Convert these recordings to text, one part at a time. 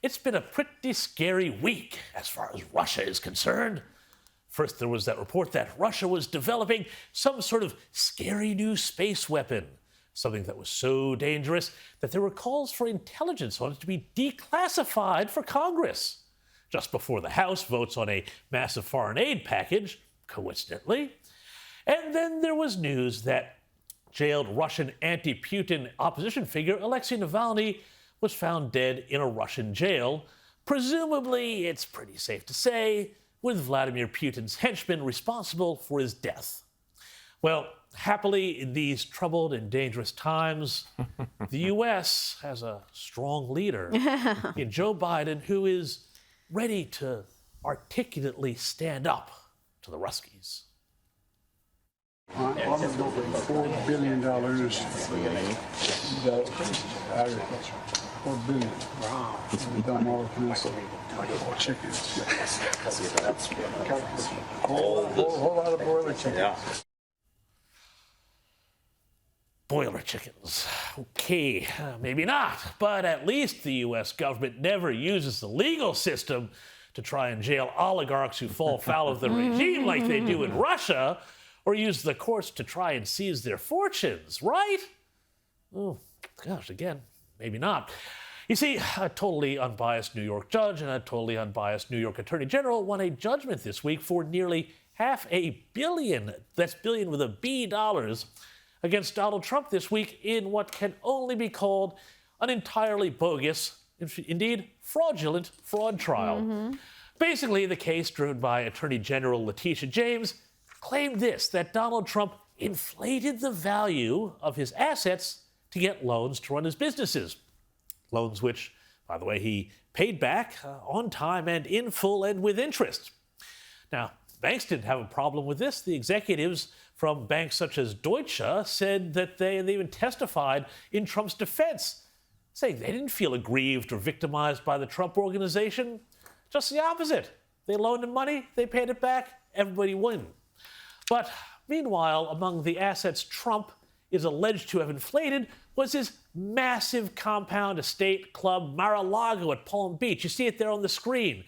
it's been a pretty scary week as far as Russia is concerned. First, there was that report that Russia was developing some sort of scary new space weapon, something that was so dangerous that there were calls for intelligence on it to be declassified for Congress. Just before the House votes on a massive foreign aid package, coincidentally. And then there was news that jailed Russian anti-Putin opposition figure Alexei Navalny was found dead in a Russian jail, presumably, it's pretty safe to say, with Vladimir Putin's henchman responsible for his death. Well, happily, in these troubled and dangerous times, the U.S. has a strong leader in Joe Biden, who is ready to articulately stand up to the Ruskies. I'm going to go for $4 billion agriculture. $4 billion. Wow. Done all chickens. Whole lot of broiler chickens. Yeah. Boiler chickens. Okay, maybe not, but at least the U.S. government never uses the legal system to try and jail oligarchs who fall foul of the regime like they do in Russia, or use the courts to try and seize their fortunes, right? Oh, gosh, again, maybe not. You see, a totally unbiased New York judge and a totally unbiased New York Attorney General won a judgment this week for nearly $500 million, that's billion with a B, dollars, against Donald Trump this week in what can only be called an entirely bogus, indeed fraudulent fraud trial. Basically, the case driven by Attorney General Letitia James claimed this, that Donald Trump inflated the value of his assets to get loans to run his businesses. Loans which, by the way, he paid back on time and in full and with interest. Now, banks didn't have a problem with this. The executives from banks such as Deutsche said that they even testified in Trump's defense, saying they didn't feel aggrieved or victimized by the Trump organization. Just the opposite. They loaned him money, they paid it back, everybody won. But meanwhile, among the assets Trump is alleged to have inflated was his massive compound estate club Mar-a-Lago at Palm Beach. You see it there on the screen.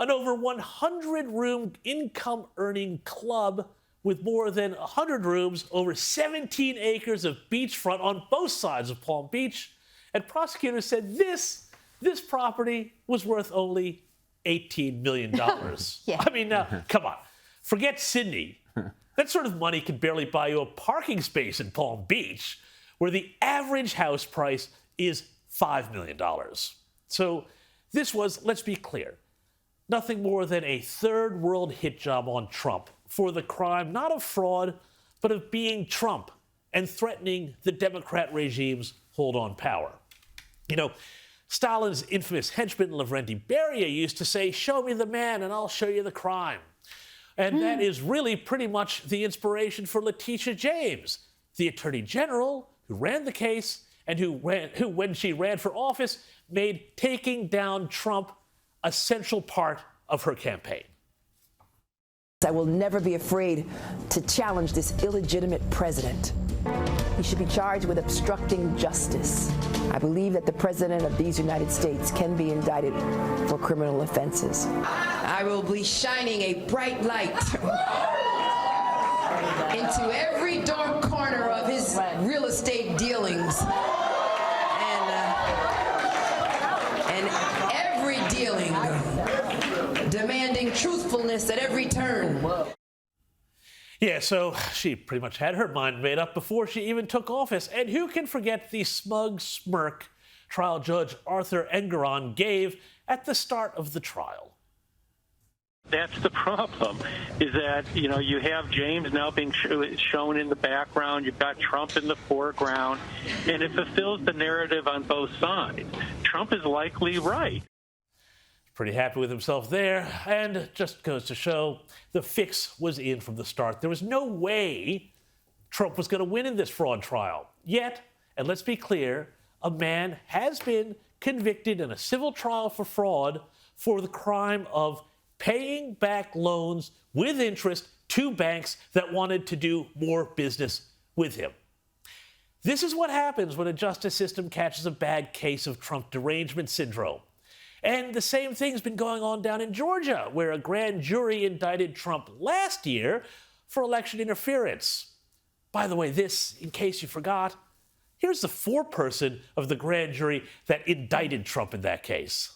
An over 100-room income-earning club with more than 100 rooms, over 17 acres of beachfront on both sides of Palm Beach. And prosecutors said this property was worth only $18 million. Yeah. I mean, come on. Forget Sydney. That sort of money could barely buy you a parking space in Palm Beach, where the average house price is $5 million. So this was, let's be clear, nothing more than a third world hit job on Trump for the crime not of fraud, but of being Trump and threatening the Democrat regime's hold on power. You know, Stalin's infamous henchman Lavrentiy Beria used to say, "Show me the man and I'll show you the crime." And that is really pretty much the inspiration for Letitia James, the Attorney General who ran the case and who, when she ran for office, made taking down Trump a central part of her campaign. I will never be afraid to challenge this illegitimate president. He should be charged with obstructing justice. I believe that the president of these United States can be indicted for criminal offenses. I will be shining a bright light into every dark corner of his real estate dealings. And every dealing demanding truthfulness at every turn. Yeah, so she pretty much had her mind made up before she even took office. And who can forget the smug smirk trial judge Arthur Engeron gave at the start of the trial? That's the problem, is that, you know, you have James now being shown in the background, you've got Trump in the foreground, and it fulfills the narrative on both sides. Trump is likely right. Pretty happy with himself there, and just goes to show the fix was in from the start. There was no way Trump was going to win in this fraud trial. Yet, and let's be clear, a man has been convicted in a civil trial for fraud for the crime of paying back loans with interest to banks that wanted to do more business with him. This is what happens when a justice system catches a bad case of Trump derangement syndrome. And the same thing's been going on down in Georgia, where a grand jury indicted Trump last year for election interference. By the way, this, in case you forgot, here's the foreperson of the grand jury that indicted Trump in that case.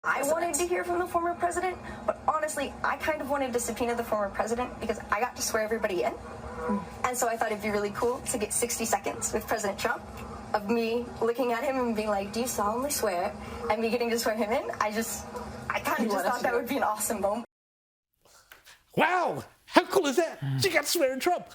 I wanted to hear from the former president, but honestly, I kind of wanted to subpoena the former president because I got to swear everybody in. And so I thought it'd be really cool to get 60 seconds with President Trump of me looking at him and being like, do you solemnly swear? And me getting to swear him in. I kind of just thought that would be an awesome moment. Wow, how cool is that? She got to swear in Trump.